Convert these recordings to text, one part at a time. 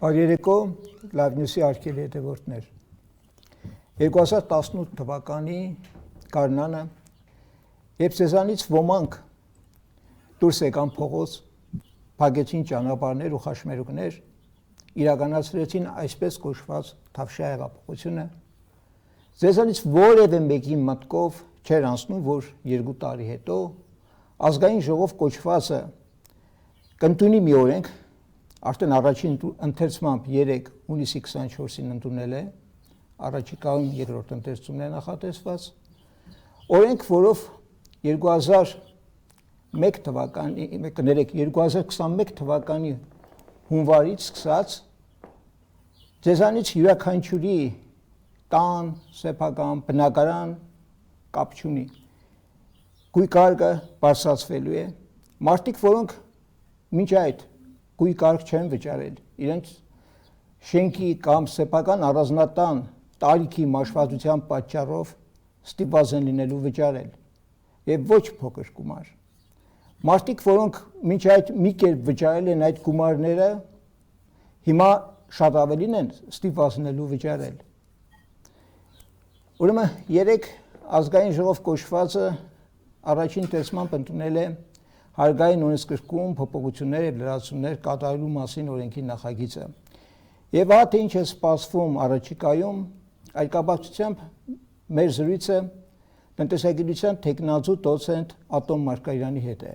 Բարերեկո Live News-ի արկելի հետևորդներ։ 2018 թվականի գարնանը, երբ ցեզանից ոմանք դուրս եկան փողոց, փակեցին ճանապարհներ ու խաչմերուկներ, իրականացրեցին այսպես կոչված Թավշյա հեղափոխությունը, ցեզանից որևէ մեկի մտքով չէր անցնում, որ 2 տարի հետո ազգային ժողով կոչվածը կընդունի մի օրենք, արդեն առաջին ընթերցմամբ 3 հունիսի 24-ին ընդունել է, առաջիկայում երկրորդ ընթերցումն է նախատեսված, օրենք, որով 2021 թվականի հունվարից սկսած ձեզանից յուրաքանչյուրի տան, սեփական, բնակարան կապ չունի, գույքարկը բարձրացվելու է, մարդիկ, որոնք մինչ այդ գույքարկ չեն վճարել, իրենց շենքի կամ սեփական առանձնատան տարիքի մաշվածության պատճառով ստիպված են լինելու վճարել եւ ոչ փոքր գումար։ Մարդիկ, որոնք մինչ այդ մի կերպ վճարել են այդ գումարները, հիմա շատ ավելին են ստիպված լինելու վճարել։ Ուրեմն 3 ազգային ժողով կոչվածը առաջին տեսմամբ ընդունել է Հարկային օրենսգրքում փոփոխություններ եւ լրացումներ կատարելու մասին օրենքի նախագիծը։ Եվ ահա թե ինչ է սպասվում առաջիկայում, այդ կապակցությամբ մեր զրույցը տնտեսագիտության տեխնացու դոցենտ Ատոմ Մարգարյանի հետ է։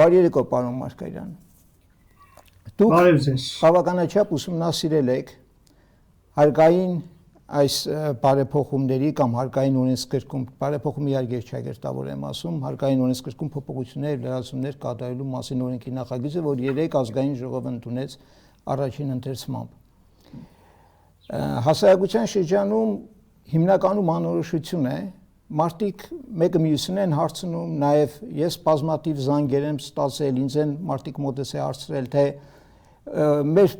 Բարերեկո, պարոն Մարգարյան։ Դուք բավականաչափ ուսումնասիրել եք հարկային այս բարեփոխումների կամ հարկային օրենսգրքում բարեփոխումի երկչագերտավոր եմ ասում, հարկային օրենսգրքում փոփոխություններ, լրացումներ կատարելու մասին օրենքի նախագիծը, որ 3 ազգային ժողովը ընդունեց առաջին ընթերցմամբ։ Հասարակության շրջանում հիմնականում անորոշություն է, մարդիկ մեկը մյուսին են հարցնում, նաև ես բազմաթիվ զանգեր եմ ստացել, ինձ են մարդիկ մոտս է հարցրել, թե մեր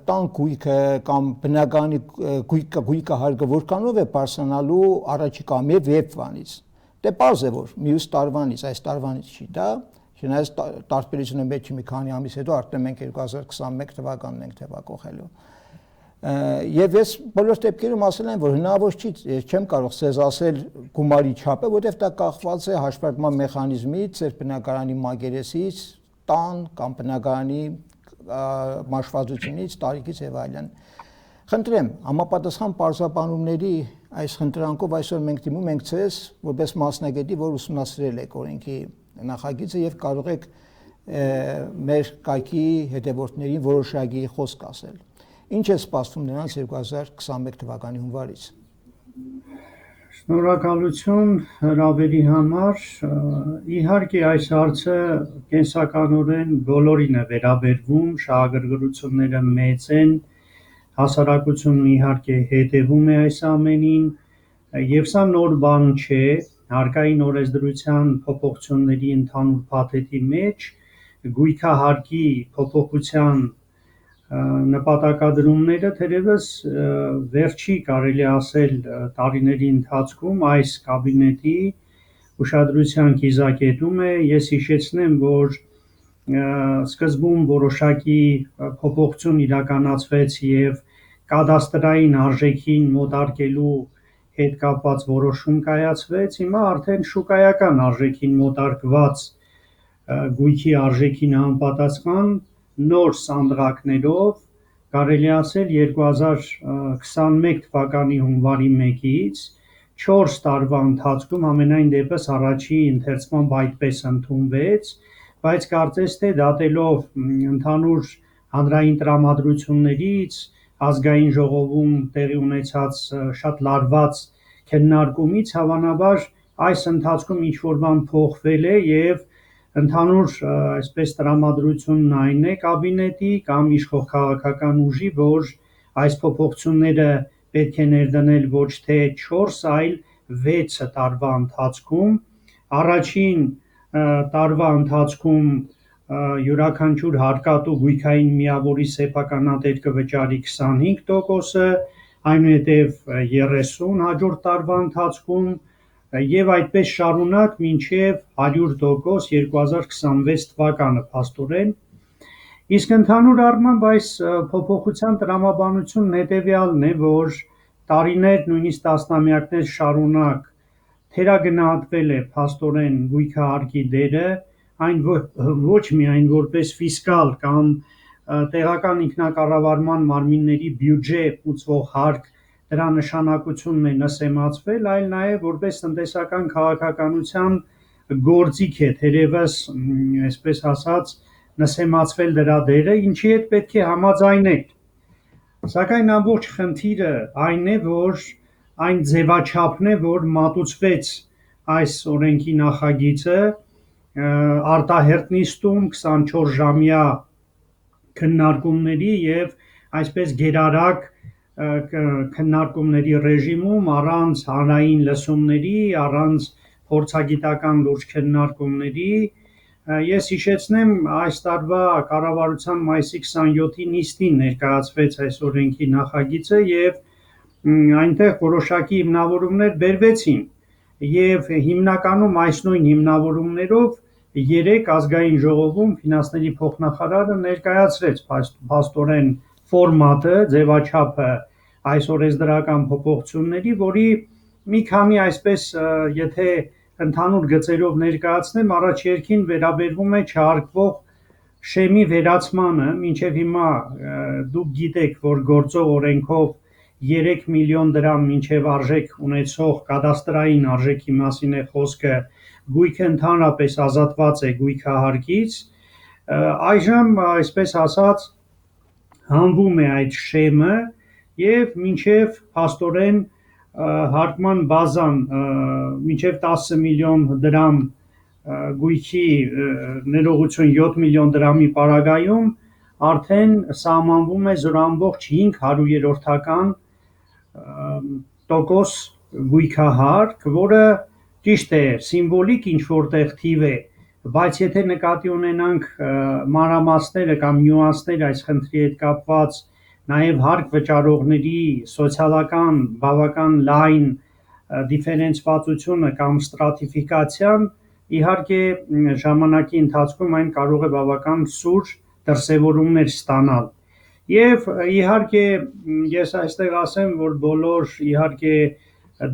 տան գույքը կամ բնականի գույքը հարկը որքանով է բարձրանալու առաջիկայում եւ երբվանից։ Դե պարզ է, որ մյուս տարվանից, այս տարվանից չի դա, չնայած տարբերությունը մեջ մի քանի ամիս հետո արդեն մենք 2021 թվականն ենք թվակողելու։ Եվ ես բոլոր դեպքերում ասել եմ, որ հնարավոր չի, ես չեմ կարող ցեզ ասել գումարի չափը, որովհետև դա կախված է հաշվարկման մեխանիզմից, ձեր բնակարանի մակերեսից, տան կամ բնակարանի մաշվածությունից, տարիքից եւ այլն։ Խնդրեմ, համապատասխան պարզաբանումների այս խնդրանքով այսօր մենք դիմում ենք ցեզ, որպես մասնագետի, որ ուսումնասիրել եք օրենքի նախագիծը եւ կարող եք մեր կայքի հետևորդներին որոշակի խոսք ասել։ Ինչ է սպասվում նրանց 2021 թվականի հունվարից։ Շնորհակալություն հրավերի համար, իհարկե այս հարցը կենսականորեն բոլորին է վերաբերվում, շահագրգռությունները մեծ են, հասարակությունն իհարկե հետևում է այս ամենին, եւ սա նոր բան չէ, հարկային օրենսդրության փոփոխությունների ընդհանուր փաթեթի մեջ գույքահարկի փոփոխության նպատակադրումները թերևս վերջի կարելի ասել տարիների ընթացքում այս կաբինետի ուշադրության կիզակետում է, ես հիշեցնեմ, որ սկզբում որոշակի փոփոխություն իրականացվեց եւ կադաստրային արժեքին մոտարկելու հետ կապված որոշում կայացվեց, հիմա արդեն շուկայական արժեքին մոտարկված գույքի արժեքին համապատասխան նոր սանդղակներով կարելի ասել 2021 թվականի հունվարի 1-ից 4 տարվա ընթացքում ամենայն դեպս առաջի ընթերցմամբ այդպես ընդունվեց, բայց կարծես թե դատելով ընդհանուր հանրային տրամադրություններից, ազգային ժողովում տեղի ունեցած շատ լարված քննարկումից հավանաբար այս ընթացքում ինչ-որ բան փոխվել է եւ ընդհանուր այսպես տրամադրությունն այն է կաբինետի կամ իշխող քաղաքական ուժի, որ այս փոփոխությունները պետք է ներդնել ոչ թե 4, այլ 6 տարվա ընթացքում, առաջին տարվա ընթացքում յուրաքանչյուր հարկատու գույքային միավորի սեփականատեր կվճարի 25%-ը, այնուհետև 30 հաջորդ տարվա ընթացքում եւ այդպես շարունակ մինչեւ 100% 2026 թվականը փաստորեն Իսկ ընդհանուր առմամբ այս փոփոխության տրամաբանությունն հետևյալն է, որ տարիներ, նույնիսկ տասնամյակներ շարունակ թերագնահատվել է փաստորեն գույքահարկի դերը, այն ոչ միայն որպես ֆիսկալ կամ տեղական ինքնակառավարման մարմինների բյուջե ուծվող հարկ, դրա նշանակությունն է նսեմացվել, այլ նաև որպես տնտեսական քաղաքականության գործիք է, թերևս, այսպես ասած, նսեմացվել դրա դերը, ինչի հետ պետք է համաձայնել։ Սակայն ամբողջ խնդիրը այն է, որ այն ձևաչափն է, որ մատուցվեց այս օրենքի նախագիծը, արտահերտ նիստում 24-ժամյա քննարկումների եւ այսպես գերարագ քննարկումների ռեժիմում, առանց հանրային լսումների, առանց փորձագիտական լուրջ քննարկումների։ Ես հիշեցնեմ, այս տարվա կառավարության մայիսի 27-ի նիստին ներկայացվեց այս օրենքի նախագիծը եւ այնտեղ որոշակի հիմնավորումներ բերվեցին եւ հիմնականում այս նույն հիմնավորումներով 3 ազգային ժողովում ֆինանսների փոխնախարարը ներկայացրեց փաստորեն ֆորմատը, ձևաչափը այս օրենսդրական փոփոխությունների, որի մի քանի այսպես եթե ընդհանուր գծերով ներկայացնեմ, առաջ երկին վերաբերվում է չհարկվող շեմի վերացմանը, մինչև հիմա դուք գիտեք, որ գործող օրենքով 3 միլիոն դրամ մինչև արժեք ունեցող կադաստրային արժեքի մասին է խոսքը, գույքը ընդհանրապես ազատված է գույքահարկից, այժմ այսպես ասած հանվում է այդ շեմը եւ մինչև փաստորեն հարկման բազան մինչև 10 միլիոն դրամ գույքի ներողություն 7 միլիոն դրամի պարագայում արդեն սահմանվում է 0.5% տոկոս գույքահարկ, որը ճիշտ է, սիմվոլիկ ինչ-որտեղ թիվ է, բայց եթե նկատի ունենանք մանրամասները կամ նյուանսները այս խնդրի հետ կապված, նաև հարկ վճարողների սոցիալական բավական լայն դիֆերենցվածությունը կամ ստրատիֆիկացիան, իհարկե ժամանակի ընթացքում այն կարող է բավական սուր դրսևորումներ ստանալ։ Եվ իհարկե ես այստեղ ասեմ, որ բոլոր իհարկե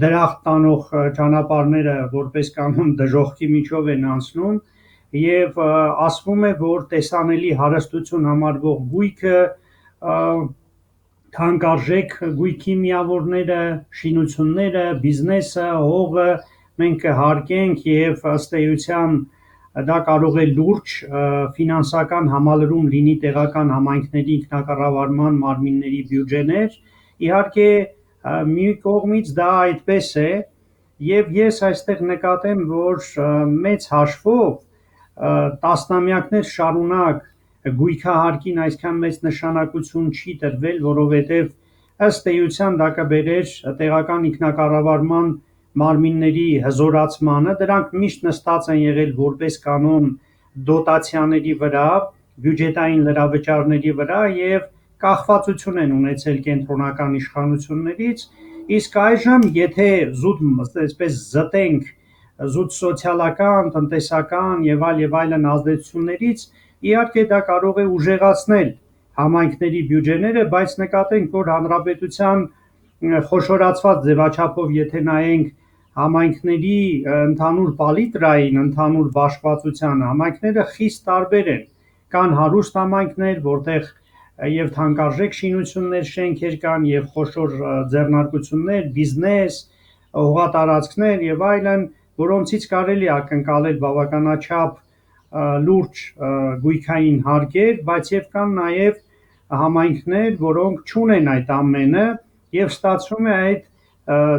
դրախտ տանող ճանապարհները որպես կանոն դժոխքի միջով են անցնում եւ ասվում է, որ տեսանելի հարստություն համարվող գույքը թանկարժեք գույքի միավորները, շինությունները, բիզնեսը, հողը մենք կհարկենք եւ ըստ էության դա կարող է լուրջ ֆինանսական համալրում լինի տեղական համայնքների ինքնակառավարման մարմինների բյուջեներ, իհարկե մի կողմից դա այդպես է եւ ես այստեղ նկատեմ, որ մեծ հաշվով տասնամյակներ շարունակ գույքահարկին այսքան մեծ նշանակություն չի տրվել, որովհետև ըստ էության դա կբերեր տեղական ինքնակառավարման մարմինների հզորացմանը, դրանք միշտ նստած են եղել որպես կանոն դոտացիաների վրա, բյուջետային լրավճարների վրա եւ կախվածություն են ունեցել կենտրոնական իշխանություններից, իսկ այժմ եթե զուտ այսպես զտենք զուտ սոցիալական, տնտեսական եւ այլն ազդեցություններից, իհարկե դա կարող է ուժեղացնել համայնքների բյուջեները, բայց նկատենք, որ հանրապետության խոշորացված ձևաչափով եթե նայենք համայնքների ընդհանուր պալիտրային, ընդհանուր բաշխվածության, համայնքները խիստ տարբեր են։ Կան հարուստ համայնքներ, որտեղ եւ թանկարժեք շինություններ, շենքեր կան եւ խոշոր ձեռնարկություններ, բիզնես, հողատարածքներ եւ այլն, որոնցից կարելի է ակնկալել բավականաչափ լուրջ գույքային հարկեր, բայց եւ կան նաեւ համայնքներ, որոնք չունեն այդ ամենը եւ ստացվում է այդ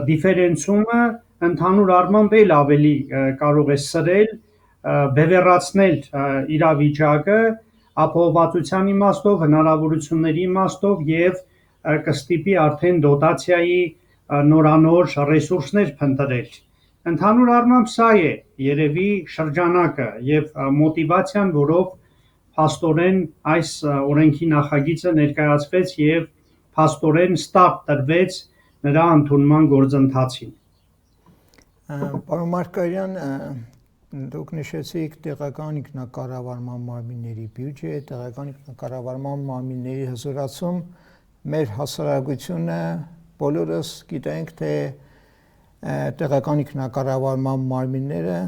դիֆերենցումը ընդհանուր առմամբ էլ ավելի կարող է սրել, բևեռացնել իրավիճակը ապահովվածության իմաստով, հնարավորությունների իմաստով եւ կստիպի արդեն դոտացիայի նորանոր ռեսուրսներ փնտրել։ Ընդհանուր առմամբ սա է երևի շրջանակը եւ մոտիվացիան, որով փաստորեն այս օրենքի նախագիծը ներկայացվեց եւ փաստորեն ստարտ տրվեց նրա ընդունման գործընթացին։ Պարոն Մարգարյան, Դուք նշեցիք տեղական ինքնակառավարման մարմինների բյուջե, տեղական ինքնակառավարման մարմինների հզորացում, մեր հասարակությունը բոլորս գիտենք, թե տեղական ինքնակառավարման մարմինները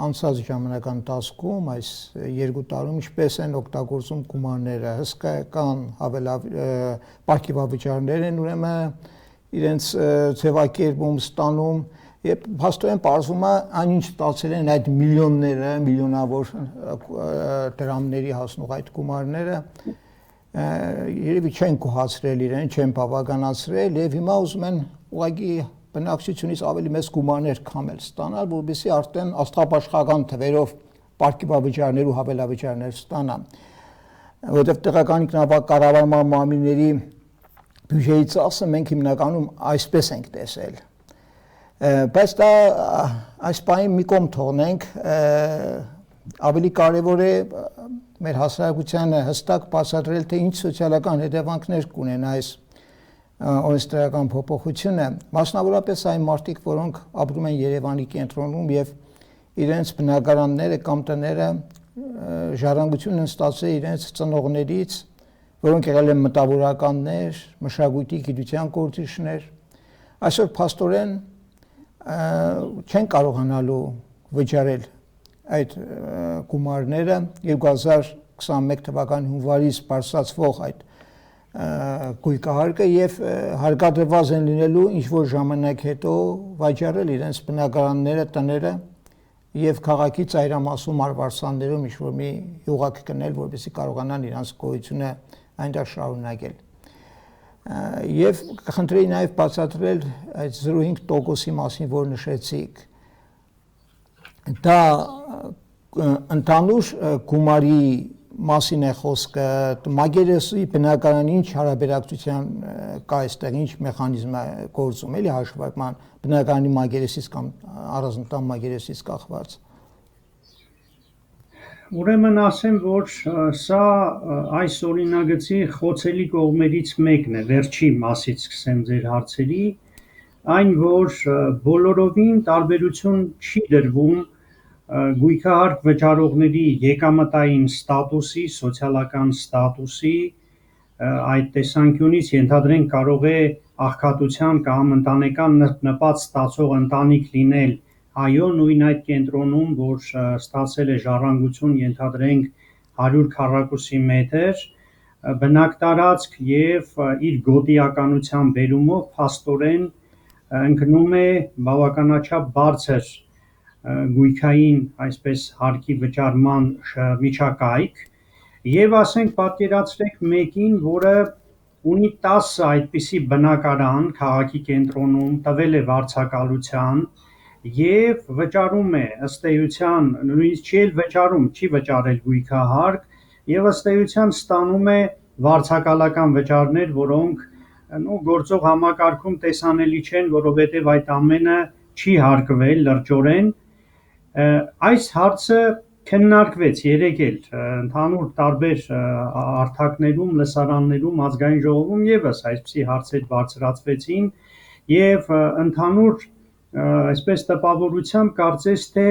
անցած ժամանակական ընթացքում այս 2 տարում ինչպես են օգտագործում գումարները, հսկայական պարգևավճարներ են ուրեմն իրենց ձևակերպում ստանում եւ փաստորեն պարզվում է այնինչ ստացել են այդ միլիոնները, միլիոնավոր դրամների հասնող այդ գումարները երևի չեն գոհացրել իրեն, չեն բավականացրել եւ հիմա ուզում են ուղղակի բնակչությունից ավելի մեծ գումարներ կամել ստանալ, որովհետեւ արդեն աստղաբաշխական թվերով պարգևավճարներ ու հավելավճարներ ստանան, որովհետեւ տեղական ինքնակառավարման մարմինների բյուջեի ծախսը մենք հիմնականում այսպես ենք տեսել։ Բայց դա այս պահին մի կողմ թողնենք, ավելի կարևոր է մեր հասարակությանը հստակ բացատրել, թե ինչ սոցիալական հետևանքներ կունենա այս օրենսդրական փոփոխությունը, մասնավորապես այն մարդիկ, որոնք ապրում են Երևանի կենտրոնում եւ իրենց բնակարանները կամ տները ժառանգություն են ստացել իրենց ծնողներից, որոնք եղել են մտավորականներ, մշակույթի գիտության գործիչներ, այսօր փաստորեն չեն կարողանալու վճարել այդ գումարները 2021 թվականի հունվարից բարձրացվող այդ գույքահարկը եւ հարկադրված են լինելու ինչ որ ժամանակ հետո վաճառել իրենց բնակարանները, տները եւ քաղաքի ծայրամասում արվարձաններում ինչ որ մի յուղակ կնել, որպեսզի կարողանան իրենց գոյությունը այնտեղ շարունակել։ Եվ կխնդրեի նաև բացատրել այդ 0.5%-ի մասին, որ նշեցիք, դա ընդհանուր գումարի մասին է խոսքը, մագերեսի բնակարանի ինչ հարաբերակցության կա այստեղ, ինչ մեխանիզմ է գործում, էլի հաշվարկման բնակարանի մագերեսից կամ առանձնատան մագերեսից կախված։ Ուրեմն ասեմ, որ սա այս օրինագծի խոցելի կողմերից մեկն է, վերջի մասից սկսեմ ձեր հարցերի, այն որ բոլորովին տարբերություն չի դրվում գույքահարկ վճարողների եկամտային ստատուսի, սոցիալական ստատուսի, այդ տեսանկյունից ենթադրենք կարող է աղքատության կամ ընտանեկան նպատ ստացող ընտանիք լինել, այո, նույն այդ կենտրոնում, որ ստացել է ժառանգություն, ենթադրենք 100 քառակուսի մետր, բնակտարածք եւ իր գոտիականության բերումով փաստորեն ընկնում է բավականաչափ բարձր գույքային, այսպես հարկի վճարման միջակայք եւ ասենք պատկերացրեք մեկին, որը ունի 10 այդպիսի բնակարան քաղաքի կենտրոնում, տվել է վարձակալության եւ վճարում է ըստ էության, նույնիսկ չի վճարում, չի վճարել գույքահարկ եւ ըստ էության ստանում է վարձակալական վճարներ, որոնք գործող համակարգում տեսանելի չեն, որովհետեւ այդ ամենը չի հարկվել լրջորեն։ Այս հարցը քննարկվեց երեկ էլ ընդհանուր տարբեր հարթակներում, լսարաններում, ազգային ժողովում եւս այսպիսի հարցեր բարձրացվեցին եւ ընդհանուր այսպես տպավորությամբ կարծես թե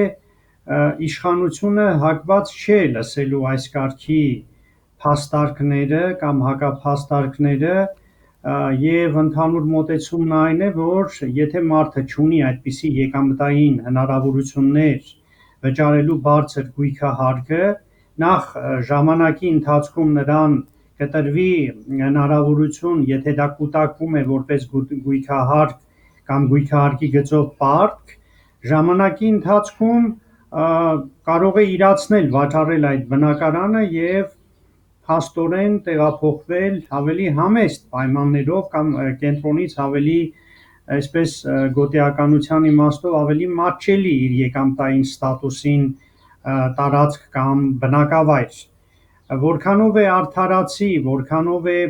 իշխանությունը հակված չէ լսելու այս կարգի փաստարկները կամ հակափաստարկները եւ ընդհանուր մոտեցումն այն է, որ եթե մարդը չունի այդպիսի եկամտային հնարավորություններ վճարելու բարձր գույքահարկը, նախ ժամանակի ընթացքում նրան կտրվի հնարավորություն, եթե դա կուտակվում է որպես գույքահարկ կամ գույքահարկի գծով պարտք, ժամանակի ընթացքում կարող է իրացնել վաճառել այդ բնակարանը եւ փաստորեն տեղափոխվել ավելի համեստ պայմաններով կամ կենտրոնից ավելի այսպես գոտիականության իմաստով ավելի մատչելի իր եկամտային ստատուսին տարածք կամ բնակավայր, որքանով է արդարացի, որքանով է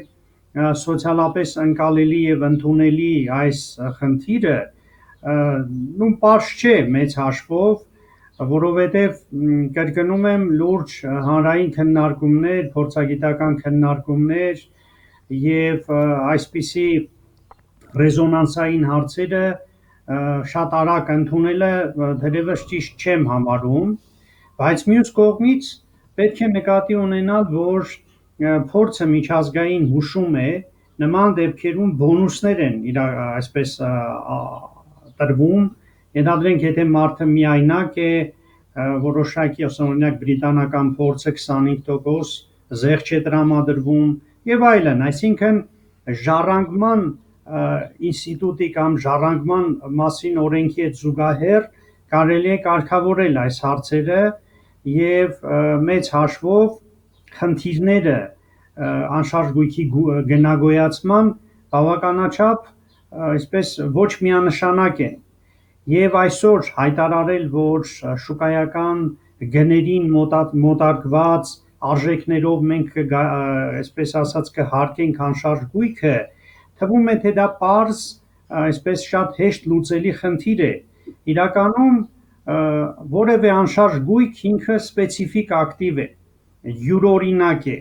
սոցիալապես ընկալելի եւ ընդունելի այս խնդիրը, պարզ չէ մեծ հաշվով, որովհետեւ կրկնում եմ լուրջ հանրային քննարկումներ, փորձագիտական քննարկումներ եւ այսպիսի ռեզոնանսային հարցերը շատ արագ ընդունելը դեռևս ճիշտ չեմ համարում, բայց մյուս կողմից պետք է նկատի ունենալ, որ փորձը միջազգային հուշում է նման դեպքերում բոնուսներ են այսպես տրվում, ենթադրենք եթե մարդը միայնակ է, որոշակի օրինակ բրիտանական փորձը 25% զեղչ է տրամադրվում եւ այլն, այսինքն ժառանգման ինստիտուտի կամ ժառանգման մասին օրենքի հետ զուգահեռ կարելի է կարգավորել այս հարցերը եւ մեծ հաշվով խնդիրները անշարժ գույքի գնագոյացման բավականաչափ այսպես ոչ միանշանակ են եւ այսօր հայտարարել, որ շուկայական գներին մոտարկված արժեքներով մենք այսպես ասած կհարկենք անշարժ գույքը, թվում է թե դա պարզ այսպես շատ հեշտ լուծելի խնդիր է։ Իրականում որևէ անշարժ գույք ինքը սպეციფიկ ակտիվ է, յուրօրինակ է։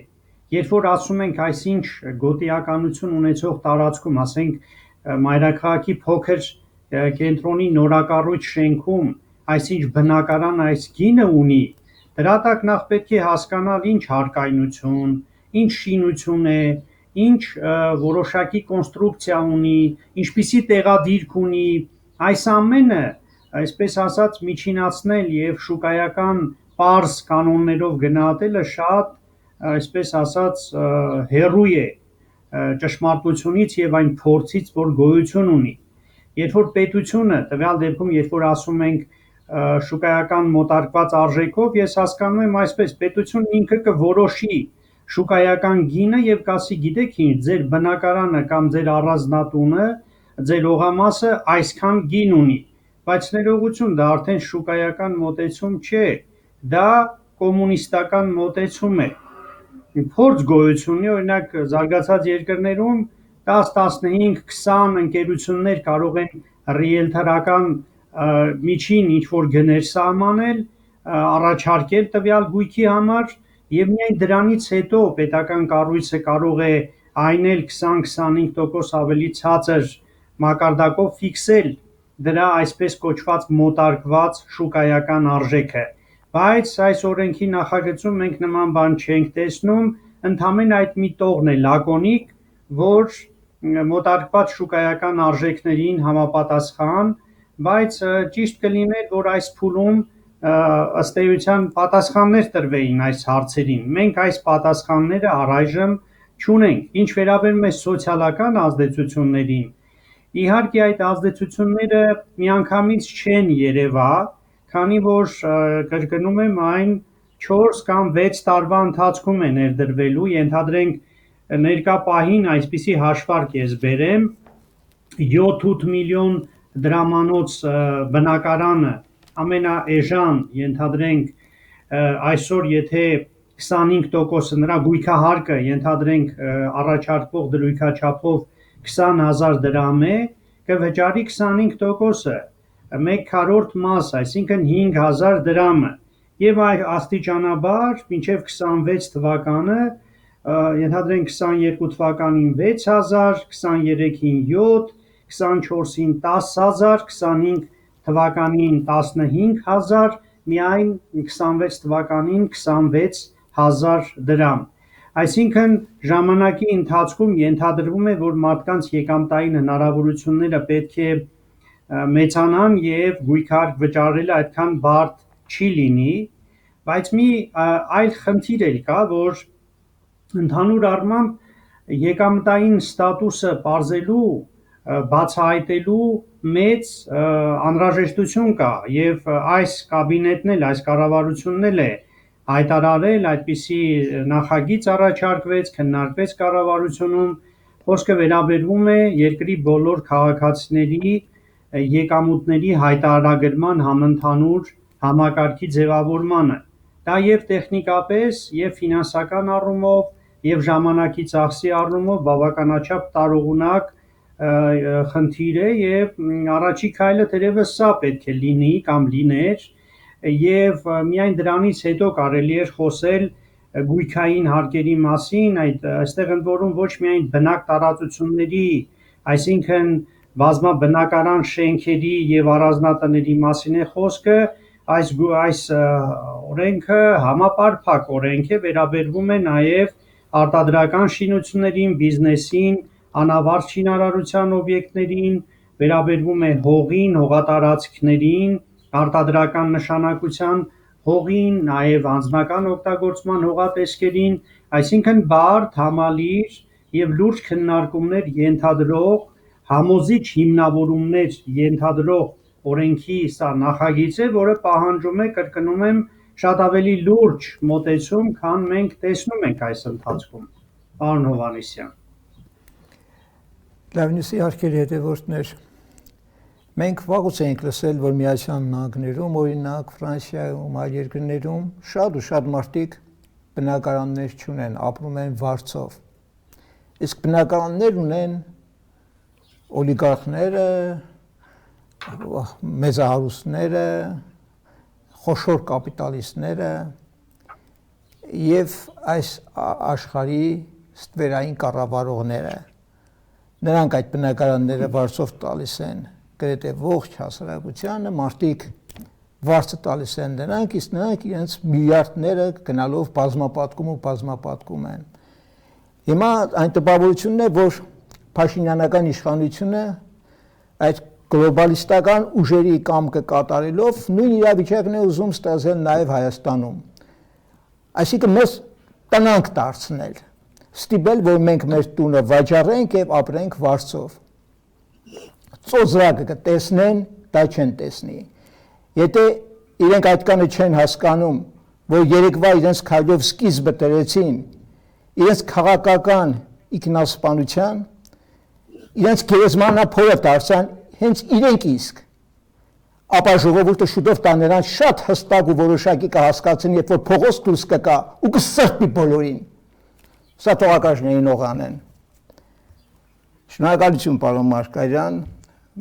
Երբ որ ասում ենք այսինչ գոտիականություն ունեցող տարածքում, ասենք մայրաքաղաքի փոքր կենտրոնի նորակառույց շենքում այսինչ բնակարան այս գինը ունի, դրա տակ նախ պետք է հասկանալ ինչ հարկայնություն, ինչ շինություն է, ինչ որոշակի կոնստրուկցիա ունի, ինչպիսի տեղադիրք ունի, այս ամենը այսպես ասած միջինացնել եւ շուկայական պարզ կանոններով գնահատելը շատ այսպես ասած հեռու է ճշմարտությունից եւ այն փորձից, որ գոյություն ունի։ Երբ որ պետությունը, տվյալ դեպքում, երբ որ ասում ենք շուկայական մոտարկված արժեքով, ես հասկանում եմ այսպես, պետությունն ինքը կորոշի շուկայական գինը եւ կասի, գիտեք ինչ, ձեր բնակարանը կամ ձեր առանձնատունը, ձեր օղամասը այսքան գին ունի, բայց ներողություն, դա արդեն շուկայական մոտեցում չէ, դա կոմունիստական մոտեցում է։ Փորձ գոյություն ունի, օրինակ զարգացած երկրներում 10, 15, 20 ընկերություններ կարող են ռիելթորական միջին ինչ-որ գներ սահմանել, առաջարկել տվյալ գույքի համար եւ միայն դրանից հետո պետական կառույցը կարող է այն էլ 20-25% ավելի ցածր մակարդակով ֆիքսել դրա այսպես կոչված մոտարկված շուկայական արժեքը, բայց այս օրենքի նախագծում մենք նման բան չենք տեսնում, ընդամենը այդ մի տողն է լակոնիկ, որ մոտարկված շուկայական արժեքներին համապատասխան, բայց ճիշտ կլիներ, որ այս փուլում ըստ էության պատասխաններ տրվեին այս հարցերին։ Մենք այս պատասխանները առայժմ չունենք։ Ինչ վերաբերում է սոցիալական ազդեցություններին, իհարկե այդ ազդեցությունները միանգամից չեն երևա, քանի որ կրկնում եմ այն 4 կամ 6 տարվա ընթացքում է ներդրվելու, ենթադրենք ներկա պահին այսպիսի հաշվարկ ես բերեմ 7-8 միլիոն դրամանոց բնակարանը ամենաէժան ենթադրենք այսօր եթե 25% նրա գույքահարկը ենթադրենք առաջարկվող դրույքաչափով 20,000 դրամ է, կվճարի 25%-ը, 1/4 մաս, այսինքն 5,000 դրամը, եւ աստիճանաբար մինչեւ 26 թվականը ենթադրենք 22 թվականին 6,000, 23-ին 7, 24-ին 10,000, 25 թվականին 15,000, միայն 26 թվականին 26,000 դրամ։ Այսինքն ժամանակի ընթացքում ենթադրվում է, որ մարդկանց եկամտային հնարավորությունները պետք է մեծանան եւ գույքահարկ վճարելը այդքան բարդ չի լինի, բայց մի այլ խնդիր էլ կա, որ ընդհանուր առմամբ եկամտային ստատուսը պարզելու, բացահայտելու մեծ անհրաժեշտություն կա եւ այս կաբինետն էլ, այս կառավարությունն էլ է հայտարարել, այդպիսի նախագիծ առաջարկվեց, քննարկվեց կառավարությունում, խոսքը վերաբերվում է երկրի բոլոր քաղաքացիների եկամուտների հայտարարագրման համընդհանուր համակարգի ձևավորմանը։ Դա եւ տեխնիկապես, եւ ֆինանսական առումով, եւ ժամանակի ծախսի առումով բավականաչափ տարողունակ խնդիր է եւ առաջի քայլը թերևս սա պետք է լինի կամ լիներ եւ միայն դրանից հետո կարելի էր խոսել գույքային հարկերի մասին, այստեղ ընդ որում ոչ միայն բնակ տարածությունների, այսինքն բազմաբնակարան շենքերի եւ առանձնատների մասին է խոսքը, այս օրենքը համապարփակ օրենք է, վերաբերվում է նաեւ արտադրական շինություններին, բիզնեսին, անավարտ շինարարության օբյեկտներին, վերաբերվում է հողին, հողատարածքներին, արտադրական նշանակության հողին, նաև անձնական օգտագործման հողատեսկերին, այսինքն բարդ, համալիր եւ լուրջ քննարկումներ ենթադրող, համոզիչ հիմնավորումներ ենթադրող օրենքի սա նախագիծ է, որը պահանջում է, կրկնում եմ, շատ ավելի լուրջ մոտեցում, քան մենք տեսնում ենք այս ընթացքում, պարոն Հովհաննիսյան։ Լավնիսի հարգելի հետևորդներ, մենք վաղուց ենք լսել, որ Միացյալ Նահանգներում, օրինակ Ֆրանսիայում, այլ երկրներում շատ ու շատ մարդիկ բնակարաններ չունեն, ապրում են վարձով։ Իսկ բնակարաններ ունեն օլիգարխները, մեծահարուստները, խոշոր կապիտալիստները եւ այս աշխարհի ստվերային կառավարողները։ Նրանք այդ բնակարանները վարձով տալիս են գրեթե ողջ հասարակությանը, մարդիկ վարձը տալիս են նրանք, իսկ նրանք իրենց միլիարդները գնալով բազմապատկում են։ Հիմա այն տպավորությունն է, որ Փաշինյանական իշխանությունը այդ գլոբալիստական ուժերի կամքը կատարելով նույն իրավիճակն է ուզում ստեղծել նաև Հայաստանում։ Այսինքն մեզ տնանք դարձնել, ստիպել, որ մենք մեր տունը վաճառենք եւ ապրենք վարձով։ Ծոզրակը կտեսնեն, դա չեն տեսնի։ Եթե իրենք այդքանը չեն հասկանում, որ երեկվա իրենց քայլով սկիզբը դրեցին իրենց քաղաքական ինքնասպանության, իրենց գերեզմանափորը դարձան հենց իրենք իսկ, ապա ժողովուրդը շուտով տա նրանց շատ հստակ ու որոշակի կհասկացնի, երբ որ փողոց դուրս կգա ու կսրբի բոլորին։ Սա թողարկաշներին օղանեն։ Շնորհակալություն, պարոն Մարգարյան,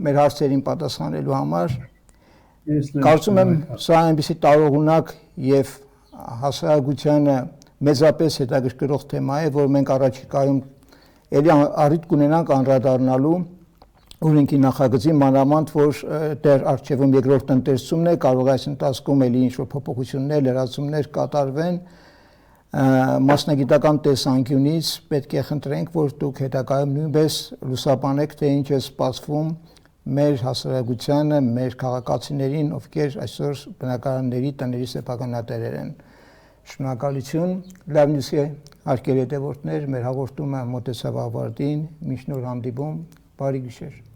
մեր հարցերին պատասխանելու համար։ Կարծում եմ, սա այնպիսի տարողունակ եւ հասարակությանը մեծապես հետաքրքրող թեմա է, որ մենք առաջիկայում ելի առիթ կունենանք անդրադառնալու օրենքի նախագծի, մանավանդ որ դեռ առջևում երկրորդ տնտեսությունն է, կարող է այս ընթացքում ելի ինչ-որ փոփոխություններ, լրացումներ կատարվեն, մասնագիտական տեսանկյունից պետք է խնդրենք, որ դուք հետագայում նույնպես լուսաբանեք, թե ինչ է սպասվում մեր հասարակությանը, մեր քաղաքացիներին, ովքեր այսօր բնակարանների, տների սեփականատերեր են։ Շնորհակալություն, լավնիսի հարգելի հետևորդներ, մեր հաղորդումը մոտեցավ ավարտին, մինչ նոր հանդիպում, բարի գիշեր։